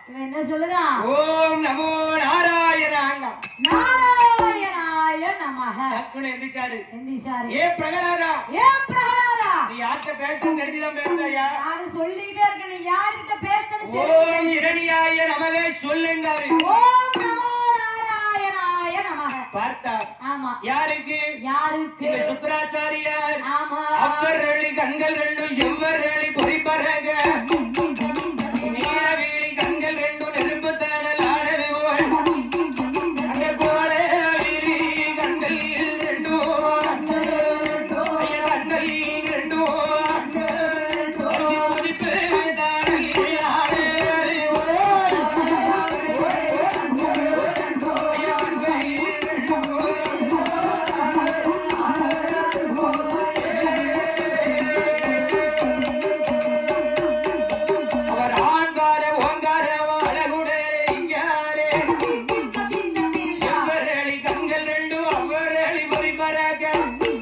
இவன் என்ன சொல்லுதா? ஓம் நமோ நாராயணாங்க. நாராயணாய நமஹ. டக்குனு எந்திரிச்சாரு. ஏ பிரகலாதா, நீ யார்கிட்ட பேசுறேன்னு தெரிஞ்சுதான் பேசுறியா? நான் சொல்லிட்டே இருக்கேன், நீ யார்கிட்ட பேசுறேன்னு ஓம் இரணியாய நமக சொல்லுங்க. ஓம் நமோ நாராயணாய நமஹ. பார்த்தா? ஆமா. யாருக்கு? இந்த சுக்கராச்சாரியார். ஆமா. அப்பரளி கண்கள் ரெண்டு செவ்வரளி பொறிப்பறக, நீலவேலி கண்கள் ரெண்டு நெருப்பு தாடல் ஆடல் போல், அங்க கோல வீரி கண்கள் ரெண்டு கண்கள் ரெண்டு பொறிப்பு தாடல் ஆடல் Raja